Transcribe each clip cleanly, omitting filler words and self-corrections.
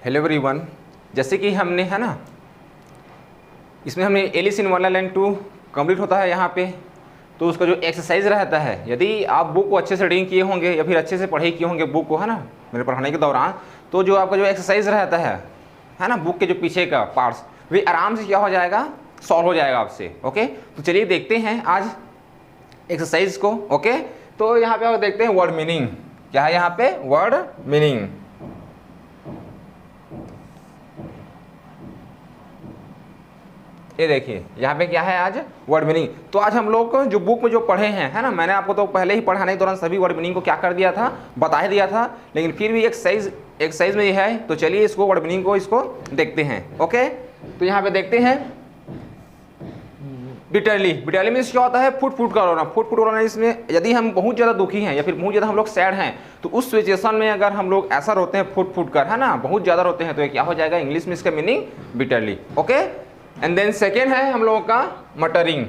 Hello everyone, जैसे कि हमने है ना इसमें हमने एलिस इन वंडरलैंड 2 कंप्लीट होता है यहाँ पे। तो उसका जो एक्सरसाइज रहता है, यदि आप बुक को अच्छे से रीडिंग किए होंगे या फिर अच्छे से पढ़ाई किए होंगे बुक को, है ना, मेरे पढ़ाने के दौरान, तो जो आपका जो एक्सरसाइज रहता है ना, बुक के जो पीछे का पार्ट्स भी आराम से क्या हो जाएगा, सॉल्व हो जाएगा आपसे। ओके, तो चलिए देखते हैं आज एक्सरसाइज को। ओके, तो यहाँ पे आप देखते हैं वर्ड मीनिंग। क्या है यहाँ पे? Word meaning. ये देखिए यहाँ पे क्या है आज वर्ड मीनिंग। तो आज हम लोग जो बुक में जो पढ़े हैं, है ना, मैंने आपको तो पहले ही पढ़ाने के दौरान सभी वर्ड मीनिंग को क्या कर दिया था, बता ही दिया था, लेकिन फिर भी एक्सरसाइज में ये है। तो चलिए इसको वर्ड मीनिंग को इसको देखते हैं। ओके, तो यहाँ पे देखते हैं बिटरली। बिटरली मीन्स क्या होता है? फुट फुट का रोना। फुट फुट रोना, इसमें यदि हम बहुत ज़्यादा दुखी हैं या फिर बहुत ज़्यादा हम लोग सैड हैं, तो उस सिचुएशन में अगर हम लोग ऐसा रोते हैं फुट फुट कर, है ना, बहुत ज़्यादा रोते हैं, तो ये क्या हो जाएगा? इंग्लिश में इसका meaning bitterly. Okay, and then second है हम लोगों का मटरिंग।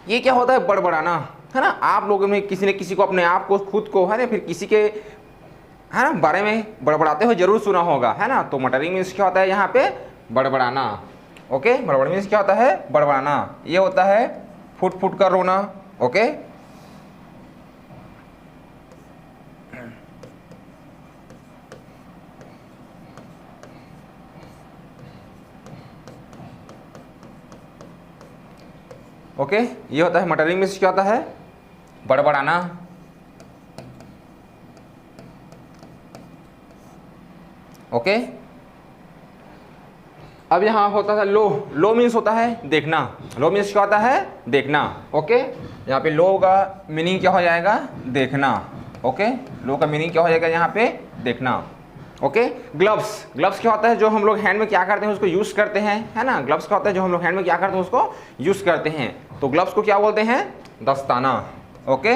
ये क्या होता है? बड़बड़ाना, है ना। आप लोगों में किसी ने किसी को, अपने आप को, खुद को, है ना, फिर किसी के, है ना, बारे में बड़बड़ाते हुए जरूर सुना होगा, है ना। तो मटरिंग मीन्स क्या होता है यहाँ पे? बड़बड़ाना। ओके, बड़बड़ मीन्स क्या होता है? बड़बड़ाना। ये होता है फुट फुट कर रोना। ओके, ओके, ये होता है मटरिंग मीन्स क्या होता है? बड़बड़ाना। ओके, अब यहाँ होता है लो। लो मीन्स होता है देखना। लो मीन्स क्या होता है? देखना। ओके, यहाँ पे लो का मीनिंग क्या हो जाएगा? देखना। ओके, लो का मीनिंग क्या हो जाएगा यहाँ पे? देखना। Okay, gloves. ग्लव्स क्या होता है? जो हम लोग हैंड में क्या करते हैं उसको यूज करते हैं, है ना। ग्लव्स क्या होता है? जो हम लोग हैंड में क्या करते हैं उसको यूज करते हैं। तो ग्लव्स को क्या बोलते हैं? दस्ताना। ओके,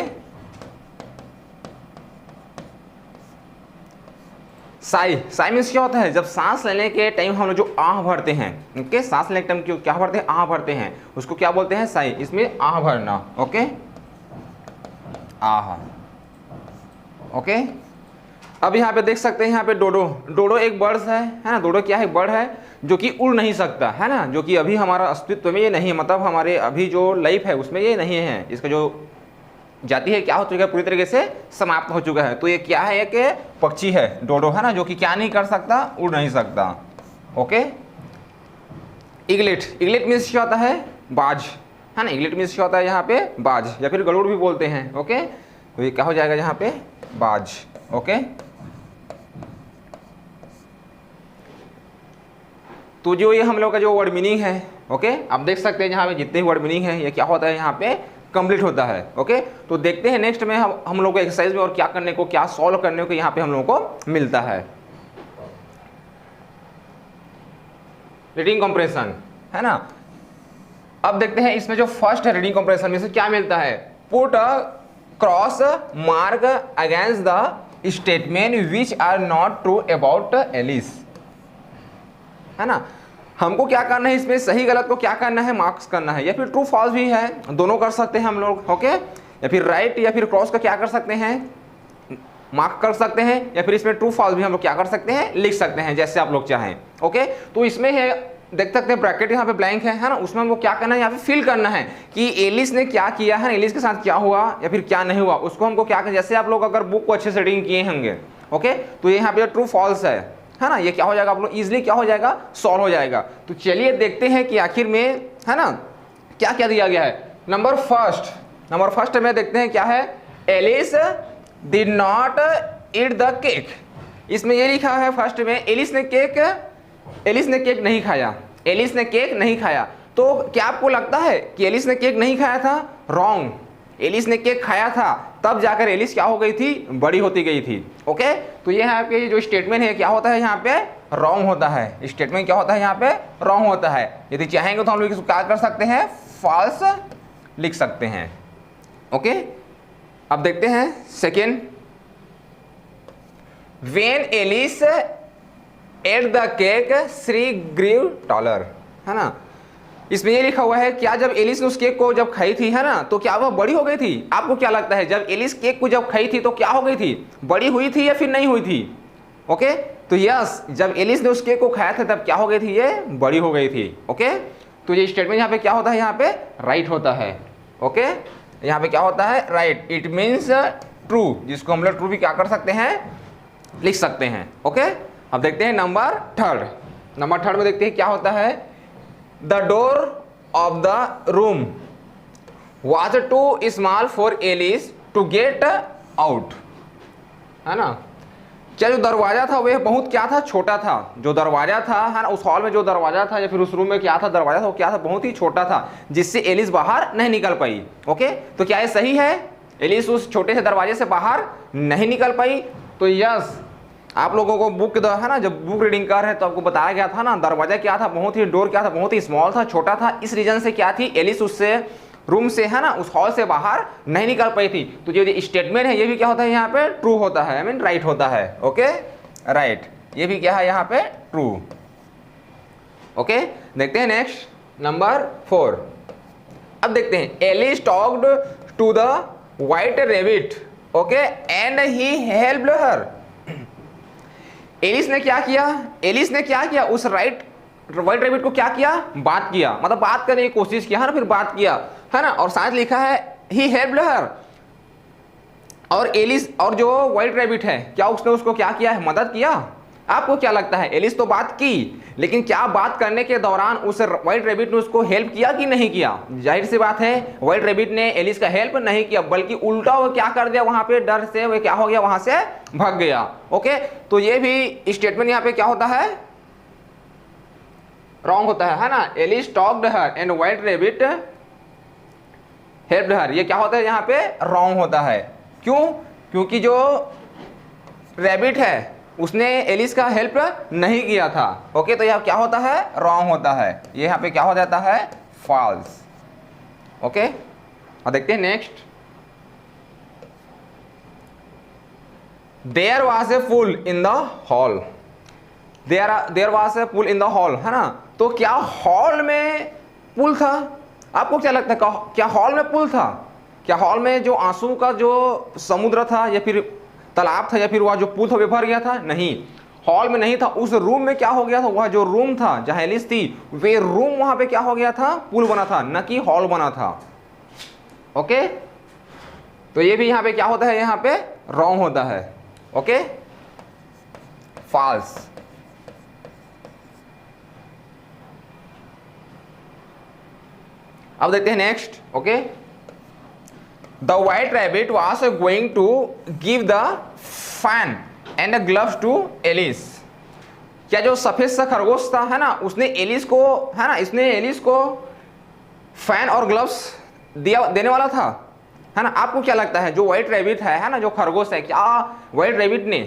साई। साई मीन्स क्या होता है? जब सांस लेने के टाइम हम लोग जो आह भरते हैं, ओके, सांस लेने के टाइम क्या भरते हैं? आह भरते हैं, उसको क्या बोलते हैं? साई। इसमें आह भरना। ओके, आह। ओके, अब यहाँ पे देख सकते हैं, यहाँ पे डोडो। डोडो एक बर्ड है ना। डोडो क्या है? बर्ड है जो कि उड़ नहीं सकता, है ना, जो कि अभी हमारा अस्तित्व में ये नहीं है, मतलब हमारे अभी जो लाइफ है उसमें ये नहीं है। इसका जो जाति है क्या हो चुका है? पूरी तरीके से समाप्त हो चुका है। तो ये क्या है? एक पक्षी है डोडो, है ना, जो कि क्या नहीं कर सकता? उड़ नहीं सकता। ओके, इगलेट। इगलेट मीन्स क्या होता है? बाज, है ना। इगलेट मीन्स क्या होता है यहाँ पे? बाज, या फिर गरुड़ भी बोलते हैं। ओके, तो ये क्या हो जाएगा यहाँ पे? बाज। ओके, तो जो ये हम लोग का जो वर्ड मीनिंग है, ओके, आप देख सकते हैं यहाँ पे जितने वर्ड मीनिंग है ये क्या होता है यहाँ पे? कंप्लीट होता है। ओके, तो देखते हैं नेक्स्ट में हम लोग को एक्सरसाइज में और क्या करने को, क्या सॉल्व करने को यहाँ पे हम लोगों को मिलता है। रीडिंग कॉम्प्रेशन, है ना। अब देखते हैं इसमें जो फर्स्ट है रीडिंग कॉम्प्रेशन में से क्या मिलता है? Put a cross mark against the statement which are not true about Alice, है ना। हमको क्या करना है इसमें? सही गलत को क्या करना है? मार्क्स करना है, या फिर ट्रू फॉल्स भी है, दोनों कर सकते हैं हम लोग। ओके, या फिर राइट या फिर क्रॉस का क्या कर सकते हैं? मार्क कर सकते हैं, या फिर इसमें ट्रू फॉल्स भी हम लोग क्या कर सकते हैं? लिख सकते हैं, जैसे आप लोग चाहें। ओके, तो इसमें है, देख सकते हैं ब्रैकेट यहाँ पे ब्लैंक है ना, उसमें हमको क्या करना है? यहाँ पे फिल करना है कि एलिस ने क्या किया है, एलिस के साथ क्या हुआ या फिर क्या नहीं हुआ, उसको हमको क्या करना। जैसे आप लोग अगर बुक को अच्छे से रीडिंग किए होंगे, ओके, तो यहाँ पे ट्रू फॉल्स है ना, ये क्या हो जाएगा? आप लोग इजिली क्या हो जाएगा? सॉल्व हो जाएगा। तो चलिए देखते हैं कि आखिर में, है ना, क्या क्या दिया गया है। नंबर फर्स्ट में देखते हैं क्या है? Alice did not eat the cake. इसमें ये लिखा है फर्स्ट में, एलिस ने केक नहीं खाया। एलिस ने केक नहीं खाया। तो क्या आपको लगता है कि एलिस ने केक नहीं खाया था? रॉन्ग। एलिस ने केक खाया था, तब जाकर एलिस क्या हो गई थी? बड़ी होती गई थी। ओके, तो ये यहाँ पे जो स्टेटमेंट है क्या होता है? यहाँ पे रॉन्ग होता है। स्टेटमेंट क्या होता है? यहाँ पे रॉन्ग होता है। यदि चाहेंगे तो हम लोग इसको क्या कर सकते हैं? फॉल्स लिख सकते हैं। ओके, अब देखते हैं second. When Alice ate the cake she grew taller, है ना। इसमें ये लिखा हुआ है, क्या जब एलिस ने उस केक को जब खाई थी, है ना, तो क्या वह बड़ी हो गई थी? आपको क्या लगता है, जब एलिस केक को जब खाई थी तो क्या हो गई थी? बड़ी हुई थी या फिर नहीं हुई थी? ओके, तो यस, जब एलिस ने उस केक को खाया था तब क्या हो गई थी, ये बड़ी हो गई थी। ओके, तो ये स्टेटमेंट यहाँ पे क्या होता है, यहाँ पे राइट होता है। ओके, यहाँ पे क्या होता है, राइट। इट मीन्स ट्रू, जिसको हम लोग ट्रू भी क्या कर सकते हैं, लिख सकते हैं। ओके, अब देखते हैं नंबर थर्ड। नंबर थर्ड में देखते हैं क्या होता है, the door of the room was too small for Alice to get out, है ना। क्या जो दरवाजा था वह बहुत क्या था, छोटा था। जो दरवाजा था, है ना, उस हॉल में जो दरवाजा था या फिर उस रूम में क्या था, दरवाजा था, वो क्या था, बहुत ही छोटा था, जिससे एलिस बाहर नहीं निकल पाई। ओके, तो क्या ये सही है, एलिस उस छोटे से दरवाजे से बाहर नहीं निकल पाई? तो यस, आप लोगों को बुक है ना, जब बुक रीडिंग कर रहे हैं तो आपको बताया गया था ना, दरवाजा क्या था, बहुत ही, डोर क्या था, बहुत ही स्मॉल था, छोटा था। इस रीजन से क्या थी, एलिस उससे रूम से, है ना, उस हॉल से बाहर नहीं निकल पाई थी। तो जो स्टेटमेंट है ये भी क्या होता है, यहाँ पे ट्रू होता है, आई मीन राइट होता है। ओके, राइट, ये भी क्या है यहाँ पे, ट्रू। ओके, देखते हैं नेक्स्ट नंबर 4। अब देखते हैं, Alice talked to the white rabbit, okay, and he helped her. Alice ने क्या किया, एलिस ने क्या किया, उस व्हाइट रैबिट को क्या किया, बात किया, मतलब बात करने की कोशिश किया, है ना, फिर बात किया, है ना, और साथ लिखा है ही हेल्प्ड हर। और एलिस, और जो व्हाइट रैबिट है, क्या उसने उसको क्या किया है, मदद किया? आपको क्या लगता है, एलिस तो बात की, लेकिन क्या बात करने के दौरान उस व्हाइट रैबिट ने उसको हेल्प किया कि नहीं किया? जाहिर सी बात है, व्हाइट रैबिट ने एलिस का हेल्प नहीं किया, बल्कि उल्टा वो क्या कर दिया, वहां पे डर से वो क्या हो गया, वहां से भाग गया। ओके, तो ये भी स्टेटमेंट यहाँ पे क्या होता है, रॉन्ग होता है ना। Alice talked her and white rabbit helped her, ये क्या होता है, यहाँ पे रॉन्ग होता है। क्यों? क्योंकि जो रैबिट है उसने एलिस का हेल्प नहीं किया था। ओके, तो यह क्या होता है, रॉन्ग होता है, ये यहाँ पे क्या हो जाता है, फॉल्स। ओके, और देखते हैं next. There was a pool in the hall, there was a pool in the hall, है ना। तो क्या हॉल में पुल था? आपको क्या लगता है, क्या हॉल में पुल था? क्या हॉल में जो आंसू का जो समुद्र था या फिर तालाब था या फिर वह जो पुल था वे भर गया था? नहीं, हॉल में नहीं था। उस रूम में क्या हो गया था, वह जो रूम था जहां एलिस थी, वे रूम, वहां पे क्या हो गया था, पुल बना था, न कि हॉल बना था। ओके, तो ये भी यहाँ पे क्या होता है, यहाँ पे रॉन्ग होता है। Okay, false. अब देखते हैं next. Okay, the white rabbit was going to give the fan and the gloves to Alice. क्या जो सफेद सा खरगोश था, है ना, उसने एलिस को, है ना, इसने एलिस को फैन और ग्लव्स दिया, देने वाला था, है ना। आपको क्या लगता है, जो व्हाइट रैबिट है ना, जो खरगोश है, क्या व्हाइट रैबिट ने,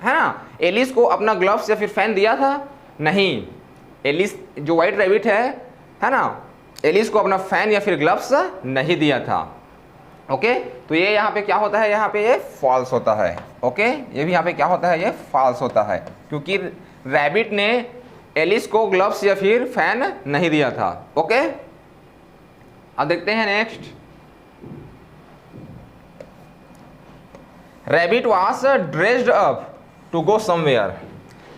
है ना, एलिस को अपना ग्लव्स या फिर फैन दिया था? नहीं, एलिस, जो व्हाइट रैबिट है ना, एलिस को अपना फैन या फिर ग्लव्स नहीं दिया था। ओके, तो ये यहाँ पे क्या होता है, यहाँ पे ये फॉल्स होता है। ओके, ये भी यहाँ पे क्या होता है, ये फॉल्स होता है, क्योंकि रैबिट ने एलिस को ग्लव्स या फिर फैन नहीं दिया था। ओके, अब देखते हैं next. Rabbit was dressed up to go somewhere.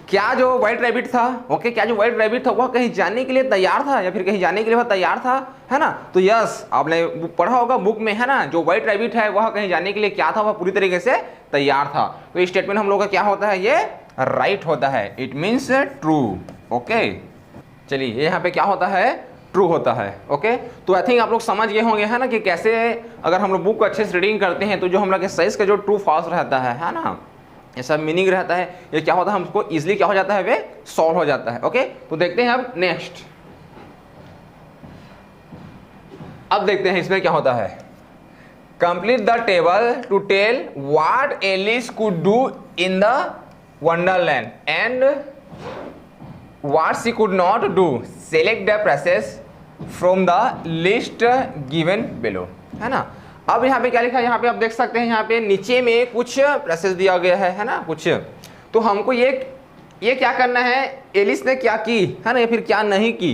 क्या जो व्हाइट रैबिट था, ओके, क्या जो व्हाइट रैबिट था वह कहीं जाने के लिए तैयार था या फिर कहीं जाने के लिए वह तैयार था, है ना। तो यस, आपने पढ़ा होगा बुक में, है ना, जो व्हाइट रैबिट है वह कहीं जाने के लिए क्या था, वह पूरी तरीके से तैयार था। तो ये स्टेटमेंट हम लोग का क्या होता है, ये राइट होता है, इट मीन्स ट्रू। ओके, चलिए, ये यहाँ पे क्या होता है, ट्रू होता है। ओके, तो आई थिंक आप लोग समझ गए होंगे, है ना, कि कैसे अगर हम लोग बुक को अच्छे से रीडिंग करते हैं तो जो हम लोग के साइज का जो ट्रू फॉल्स रहता है ना, ये सब मीनिंग रहता है, ये क्या होता है, हमको इजीली क्या हो जाता है, वे सॉल्व हो जाता है। ओके, तो देखते हैं अब नेक्स्ट। अब देखते हैं इसमें क्या होता है, complete the table to tell what Alice could do in the wonderland and what she could not do, select the phrases from the list given below, है ना। अब यहाँ पे क्या लिखा है, यहाँ पे आप देख सकते हैं, यहाँ पे नीचे में कुछ प्रेसेस दिया गया है ना, कुछ। तो हमको ये क्या करना है, एलिस ने क्या की, है ना, या फिर क्या नहीं की,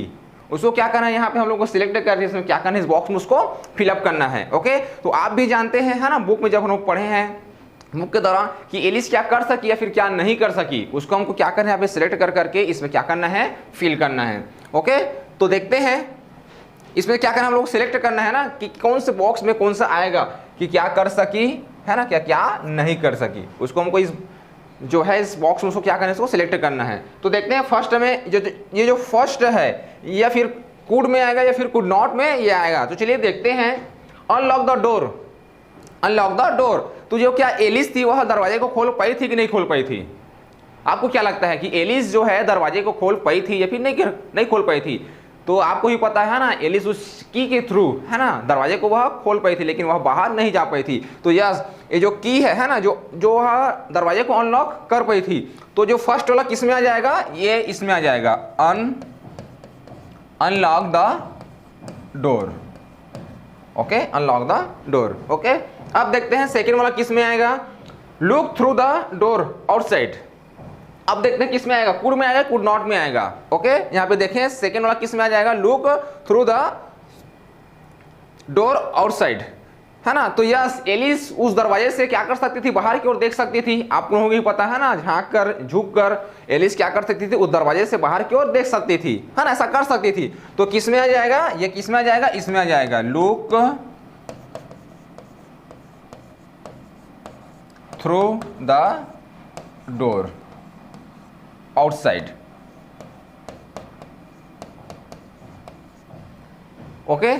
उसको क्या करना है, यहाँ पे हम लोग को सिलेक्ट करके इसमें क्या करना है, इस बॉक्स में उसको फिलअप करना है। ओके, तो आप भी जानते हैं, है ना, बुक में जब हम लोग पढ़े हैं के दौरान कि एलिस क्या कर सकी या फिर क्या नहीं कर सकी, उसको हमको क्या करना है, यहाँ पे सिलेक्ट कर करके इसमें क्या करना है, फिल करना है। ओके, तो देखते हैं इसमें क्या करना है, हम लोग सिलेक्ट करना है ना कि कौन से बॉक्स में कौन सा आएगा, कि क्या कर सकी है ना, क्या क्या नहीं कर सकी, उसको हमको इस जो है इस बॉक्स में उसको क्या करना है, इसको सिलेक्ट करना है। तो देखते हैं फर्स्ट में ये जो फर्स्ट है या फिर कुड में आएगा या फिर कुड नॉट में ये आएगा। तो चलिए देखते हैं, unlock the door, unlock the door. तो जो क्या एलिस थी वह दरवाजे को खोल पाई थी कि नहीं खोल पाई थी? आपको क्या लगता है कि एलिस जो है दरवाजे को खोल पाई थी या फिर नहीं खोल पाई थी? तो आपको ही पता है ना, एलिस उस की के थ्रू है ना दरवाजे को वह खोल पाई थी, लेकिन वह बाहर नहीं जा पाई थी। तो यस, ये जो की है ना, जो वह दरवाजे को अनलॉक कर पाई थी, तो जो फर्स्ट वाला किस में आ जाएगा, ये इसमें आ जाएगा, unlock the door. Okay, unlock the door. Okay, अब देखते हैं सेकेंड वाला किस में आएगा, look through the door outside. अब देखते हैं किस में आएगा, कुड में आएगा, कुड नॉट में आएगा। ओके, यहां पे देखें सेकेंड वाला किस में आ जाएगा, look through the door outside, है ना। तो यस, एलिस उस दरवाजे से क्या कर सकती थी, बाहर की ओर देख सकती थी। आप लोगों को भी पता है ना, झांक कर झुक कर एलिस क्या कर सकती थी, उस दरवाजे से बाहर की ओर देख सकती थी, है ना, ऐसा कर सकती थी। तो किस में आ जाएगा, ये किस में आ जाएगा, इसमें आ जाएगा, look through the door outside. Okay,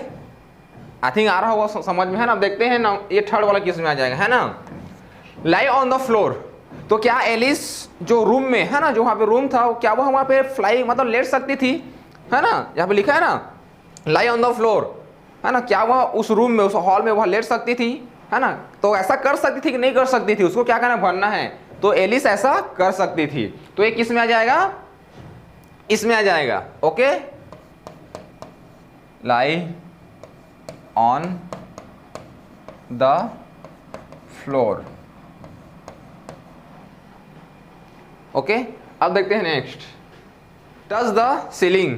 I think आ रहा होगा समझ में, है ना। देखते हैं ना, ये थर्ड वाला किस में आ जाएगा, है ना, लाई ऑन द फ्लोर। तो क्या एलिस जो रूम में है ना, जो वहां पे रूम था, क्या वो वहां पे फ्लाई मतलब लेट सकती थी, है ना, यहाँ पे लिखा है ना लाई ऑन द फ्लोर, है ना, क्या वह उस रूम में, उस हॉल में वह लेट सकती थी, है ना। तो ऐसा कर सकती थी कि नहीं कर सकती थी, उसको क्या करना, भरना है। तो एलिस ऐसा कर सकती थी, तो ये किस में आ जाएगा, इसमें आ जाएगा। Okay, lie on the floor. Okay, अब देखते हैं next, touch the ceiling,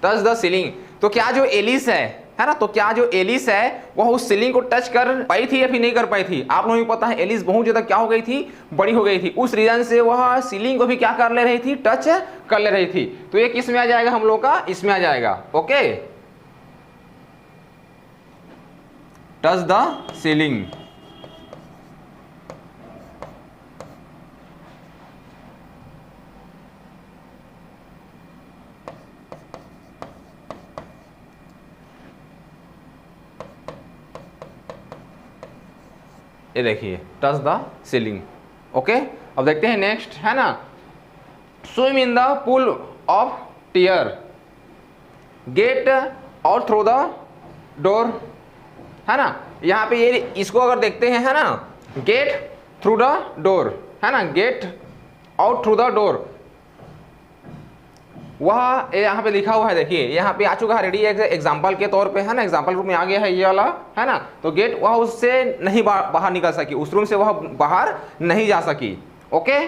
touch the ceiling. तो क्या जो एलिस है ना, तो क्या जो एलिस है वह उस सीलिंग को टच कर पाई थी या फिर नहीं कर पाई थी? आप लोगों को पता है एलिस बहुत ज्यादा क्या हो गई थी, बड़ी हो गई थी, उस रीजन से वह सीलिंग को भी क्या कर ले रही थी, टच कर ले रही थी। तो ये किस में आ जाएगा हम लोग का, इसमें आ जाएगा। Okay, touch the ceiling. ये देखिए, टच द सीलिंग। ओके, अब देखते हैं नेक्स्ट, है ना, swim in the pool of tear, get और थ्रू द डोर, है ना। यहाँ पे ये इसको अगर देखते हैं, है ना, गेट थ्रू द डोर, है ना, get out through the door, वह यहाँ पे लिखा हुआ है, देखिए यहाँ पे आ चुका है रेडी एग्जाम्पल के तौर पे, है ना, एग्जाम्पल रूप में आ गया है ये वाला, है ना। तो गेट, वह उससे नहीं बाहर निकल सकी, उस रूम से वह बाहर नहीं जा सकी। ओके,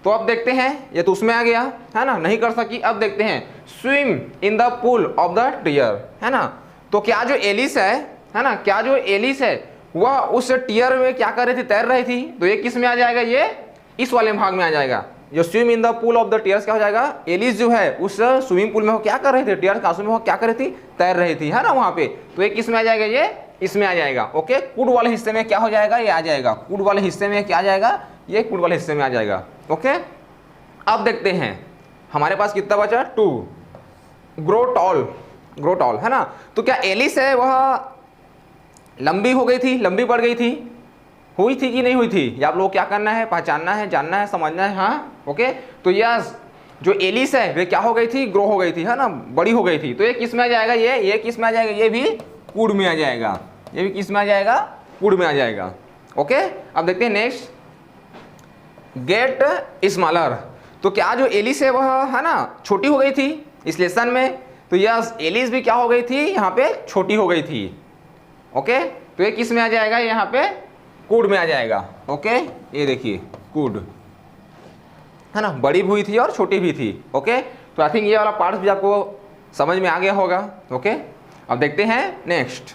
तो अब देखते हैं, ये तो उसमें आ गया, है ना, नहीं कर सकी। अब देखते हैं, swim in the pool of the tear, है ना। तो क्या जो एलिस है ना, क्या जो एलिस है वह उस टीयर में क्या कर रही थी, तैर रही थी। तो ये किस में आ जाएगा, ये इस वाले भाग में आ जाएगा, जो swim in the pool of the tears क्या हो जाएगा, एलिस जो है उस स्विमिंग पूल में वो क्या कर रही थी, टीयर का में वो क्या कर रही थी, तैर रही थी, है ना, वहां पे। तो ये किस में आ जाएगा, ये इसमें आ जाएगा। ओके, कुड वाले हिस्से में क्या हो जाएगा, ये आ जाएगा, कुड वाले हिस्से में क्या आ जाएगा, ये कुड वाले हिस्से में आ जाएगा। ओके, अब देखते हैं हमारे पास कितना बचा, 2, ग्रो टॉल, ग्रो टॉल, है ना। तो क्या एलिस है वह लंबी हो गई थी, लंबी बढ़ गई थी, हुई थी कि नहीं हुई थी? ये आप लोग क्या करना है, पहचानना है, जानना है, समझना है। हाँ, ओके, तो यस, जो एलिस है वे क्या हो गई थी, ग्रो हो गई थी, है ना, बड़ी हो गई थी। तो ये किस में आ जाएगा, ये किस में आ जाएगा, ये भी कुड में आ जाएगा, ये भी किस में आ जाएगा, कुड में आ जाएगा। ओके, अब देखते हैं नेक्स्ट, गेट स्मॉलर। तो क्या जो एलिस है वह, है ना, छोटी हो गई थी इस लेसन में। तो यस, एलिस भी क्या हो गई थी, यहाँ पे छोटी हो गई थी। ओके, तो ये किस में आ जाएगा, यहाँ पे कुड में आ जाएगा। ओके, ये देखिए कुड, है ना, बड़ी भी हुई थी और छोटी भी थी। ओके, तो आई थिंक ये वाला पार्ट भी आपको समझ में आ गया होगा। ओके, अब देखते हैं नेक्स्ट,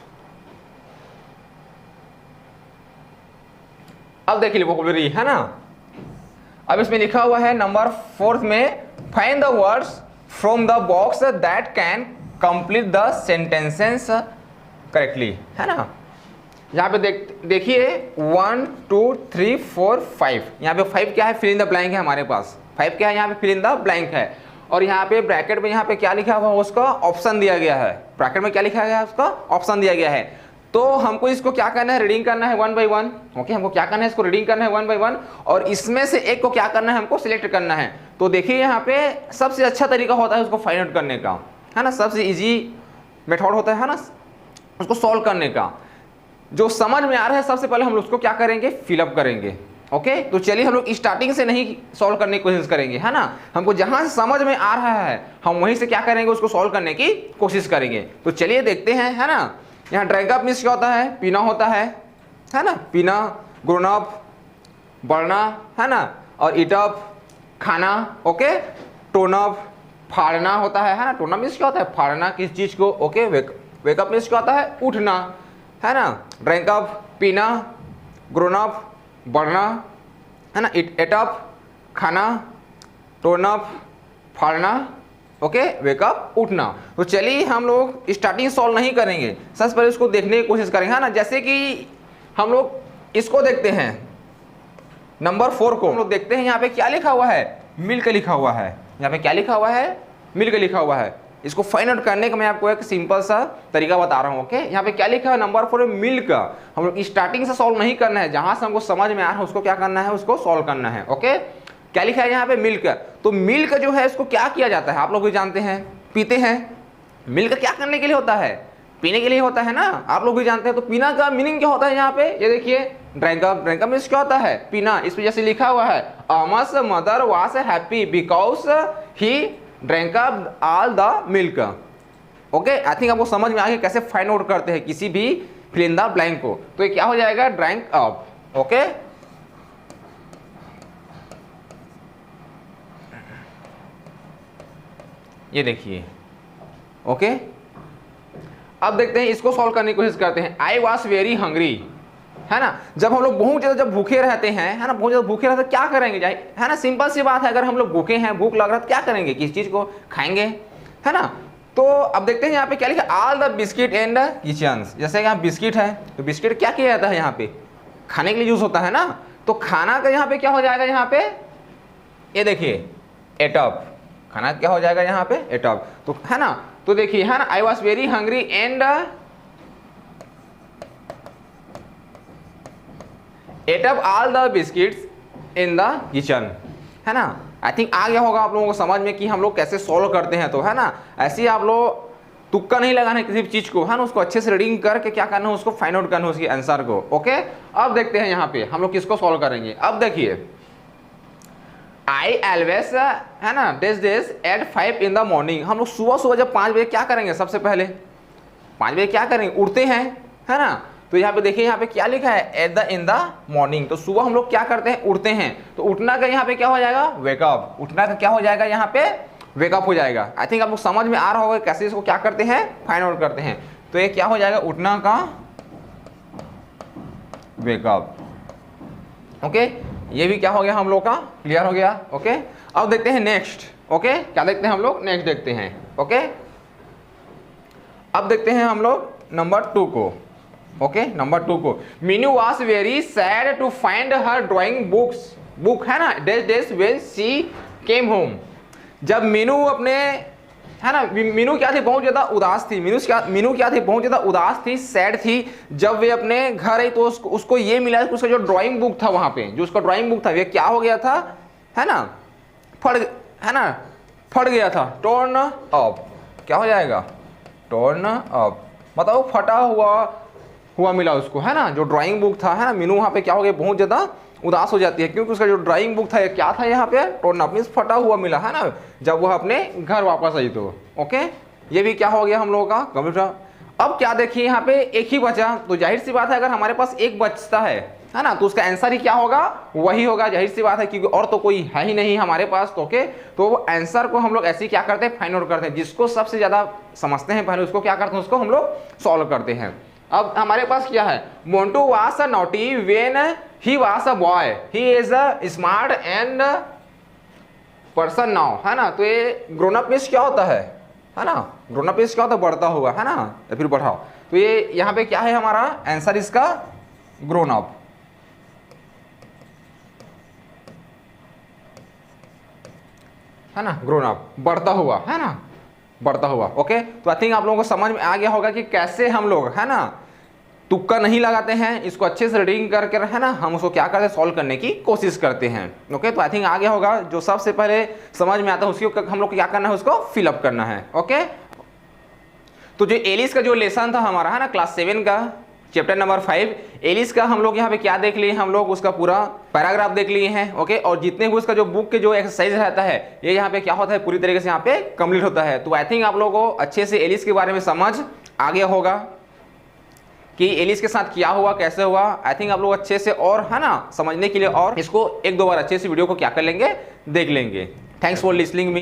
अब देखिए वोकैबुलरी, है ना। अब इसमें लिखा हुआ है नंबर 4 में, find the words from the box that can complete the sentences correctly, है ना। यहाँ पे देखिए 1 2 3 4 5, यहाँ पे 5 क्या है, फिल इन द ब्लैंक है हमारे पास। 5 क्या है यहाँ पे, फिल इन द ब्लैंक है। और यहाँ पे ब्रैकेट में यहाँ पे क्या लिखा हुआ है, उसका ऑप्शन दिया गया है। ब्रैकेट में क्या लिखा गया है, उसका ऑप्शन दिया गया है। तो हमको इसको क्या करना है, रीडिंग करना है 1 by 1। ओके, हमको क्या करना है, इसको रीडिंग करना है 1 by 1, और इसमें से एक को क्या करना है, हमको सिलेक्ट करना है। तो देखिए यहाँ पे सबसे अच्छा तरीका होता है उसको फाइंड आउट करने का, है ना। सबसे इजी मेथड होता है ना उसको सॉल्व करने का। जो समझ में आ रहा है सबसे पहले हम लोग उसको क्या करेंगे, फिलअप करेंगे। ओके, तो चलिए हम लोग स्टार्टिंग से नहीं सॉल्व करने की कोशिश करेंगे, है ना। हमको जहां से समझ में आ रहा है हम वहीं से क्या करेंगे, उसको सॉल्व करने की कोशिश करेंगे। तो चलिए देखते हैं, है ना। यहाँ ड्रैंक अप मीन्स क्या होता है, पीना होता है ना। पीना, ग्रोन अप बढ़ना, है ना। और ईट अप खाना। ओके, टोन अप फाड़ना होता है ना। टोन अप मीन्स क्या होता है, फाड़ना किस चीज को। ओके, वेकअप मीन्स क्या होता है, उठना, है ना। ड्रैंक अप पीना, ग्रोन अप बढ़ना, है ना। ईट अप खाना, टोन अप फाड़ना, ओके, वेकअप उठना। तो चलिए हम लोग स्टार्टिंग सॉल्व नहीं करेंगे, सबसे पहले इसको देखने की कोशिश करेंगे, है ना। जैसे कि हम लोग इसको देखते हैं नंबर 4 को, हम लोग देखते हैं यहाँ पे क्या लिखा हुआ है, मिल्क लिखा हुआ है। यहाँ पे क्या लिखा हुआ है, मिल्क लिखा हुआ है। इसको फाइंड आउट करने का मैं आपको एक सिंपल सा तरीका बता रहा हूँ। ओके, यहाँ पे क्या लिखा है, नंबर 4 में मिल्क। हम लोग स्टार्टिंग से सॉल्व नहीं करना है, जहां से हमको समझ में आ रहा है उसको क्या करना है, उसको सॉल्व करना है। ओके, क्या लिखा है यहाँ पे, मिल्क। तो मिल्क जो है इसको क्या किया जाता है, आप लोग भी जानते हैं, पीते हैं। मिल्क क्या करने के लिए होता है, पीने के लिए होता है ना, आप लोग भी जानते हैं। तो पीना का मीनिंग क्या होता है यहाँ पे, ये देखिए drank up. Drank up means क्या होता है, पीना। इस वजह से लिखा हुआ है अमस mother was happy because he drank up all the milk. Okay, I think आपको समझ में आ गया कैसे फाइंड आउट करते हैं किसी भी फिल इन द ब्लैंक को। तो ये क्या हो जाएगा, ड्रैंक अप। ओके, ये देखिए। ओके, अब देखते हैं इसको सॉल्व करने की कोशिश करते हैं। आई वॉज वेरी हंग्री, है ना। जब हम लोग बहुत ज्यादा जब भूखे रहते हैं, है ना, बहुत ज्यादा भूखे रहते हैं, क्या करेंगे, है ना। सिंपल सी बात है, अगर हम लोग भूखे हैं, भूख लग रहा है, तो क्या करेंगे, किस चीज को खाएंगे, है ना। तो अब देखते हैं यहाँ पे क्या लिखा, all the biscuit and kitchen. जैसे यहाँ बिस्किट है, तो बिस्किट क्या किया जाता है, यहाँ पे खाने के लिए यूज होता है ना। तो खाना का यहाँ पे क्या हो जाएगा, यहाँ पे ये देखिए एट अप। खाना क्या हो जाएगा यहाँ पे, एट अप। तो है ना, तो देखिए, है ना, I was very hungry and ate up all the biscuits in the kitchen, है ना। आई थिंक आ गया होगा आप लोगों को समझ में कि हम लोग कैसे सॉल्व करते हैं। तो है ना, ऐसे ही आप लोग तुक्का नहीं लगाना है किसी भी चीज को, है ना। उसको अच्छे से रीडिंग करके क्या करना है, उसको फाइंड आउट करना है उसके आंसर को। ओके, अब देखते हैं यहाँ पे हम लोग किसको सॉल्व करेंगे। अब देखिए, आई ऑलवेज, है ना, days at 5 in the morning। हम लोग सुबह सुबह जब 5 बजे क्या करेंगे, सबसे पहले 5 बजे क्या करेंगे, उठते हैं, है ना। तो यहाँ पे देखिए, यहाँ पे क्या लिखा है, at the in the morning. तो सुबह हम लोग क्या करते हैं, उठते हैं। तो उठना का यहाँ पे क्या हो जाएगा, वेकअप। उठना का क्या हो जाएगा, यहाँ पे वेकअप हो जाएगा। आई थिंक आप लोग समझ में आ रहा होगा कैसे इसको क्या करते हैं, फाइंड आउट करते हैं। तो ये क्या हो जाएगा, उठना का वेकअप। ओके, ये भी क्या हो गया हम लोग का, क्लियर हो गया। ओके, अब देखते हैं नेक्स्ट। ओके, क्या देखते हैं हम लोग, नेक्स्ट देखते हैं। ओके, अब देखते हैं हम लोग नंबर 2 को। ओके, नंबर 2 को, Meenu was very sad to find her drawing book, है ना, days when she came home. जब मीनू अपने, है ना, मीनू क्या थी, बहुत ज्यादा उदास थी। मीनू क्या थी, बहुत ज्यादा उदास थी, सैड थी। जब वे अपने घर आई तो उसको ये मिला कि उसका जो ड्राइंग बुक था, वहां पे जो उसका ड्राइंग बुक था, वे क्या हो गया था, है ना, फट गया था। टर्न अप, क्या हो जाएगा, टर्न अप, मतलब फटा हुआ मिला उसको, है ना। जो ड्राइंग बुक था, है ना, मीनू वहां पे क्या हो गया, बहुत ज्यादा उदास हो जाती है, क्योंकि उसका जो ड्राइंग बुक था ये क्या था, यहाँ पे टर्न अप मींस फटा हुआ मिला, है ना, जब वह अपने घर वापस आई तो। ओके, ये भी क्या हो गया हम लोगों का कंप्यूटर। अब क्या देखिए, यहाँ पे एक ही बचा। तो जाहिर सी बात है, अगर हमारे पास एक बचता है ना, तो उसका आंसर ही क्या होगा, वही होगा। जाहिर सी बात है, क्योंकि और तो कोई है ही नहीं हमारे पास। तो ओके, तो वो आंसर को हम लोग ऐसे ही क्या करते हैं, फाइंड आउट करते हैं। जिसको सबसे ज्यादा समझते हैं पहले उसको क्या करते हैं, उसको हम लोग सॉल्व करते हैं। अब हमारे पास क्या है, Montu was a naughty when he was a boy, he is a smart and person now, है ना। तो ये ग्रोन अप मीन्स क्या होता है ना, ग्रोन अप मीन्स क्या होता है, बढ़ता हुआ, है ना, या फिर बढ़ाओ। तो ये यहाँ पे क्या है हमारा आंसर इसका, ग्रोन अप, है ना, ग्रोन अप, बढ़ता हुआ, है ना, बढ़ता हुआ। ओके, तो आई थिंक आप लोगों को समझ में आ गया होगा कि कैसे हम लोग, है ना, तुक्का नहीं लगाते हैं, इसको अच्छे से रीडिंग करके, है ना, हम उसको क्या करते हैं, सॉल्व करने की कोशिश करते हैं। ओके, तो आई थिंक आ गया होगा। जो सबसे पहले समझ में आता है उसको हम लोग को क्या करना है, उसको फिलअप करना है। ओके, तो जो एलिस का जो लेसन था हमारा, है ना, क्लास 7 का चैप्टर नंबर 5 एलिस का, हम लोग यहाँ पे क्या देख लिए, हम लोग उसका पूरा पैराग्राफ देख लिए हैं। ओके, और जितने भी उसका जो बुक के जो एक्सरसाइज रहता है ये यहाँ पे क्या होता है, पूरी तरीके से यहाँ पे कंप्लीट होता है। तो आई थिंक आप लोगों को अच्छे से एलिस के बारे में समझ आ गया होगा कि एलिस के साथ क्या हुआ, कैसे हुआ। आई थिंक आप लोग अच्छे से, और है ना, समझने के लिए और इसको 1-2 बार अच्छे से वीडियो को क्या कर लेंगे, देख लेंगे। Thanks for listening me.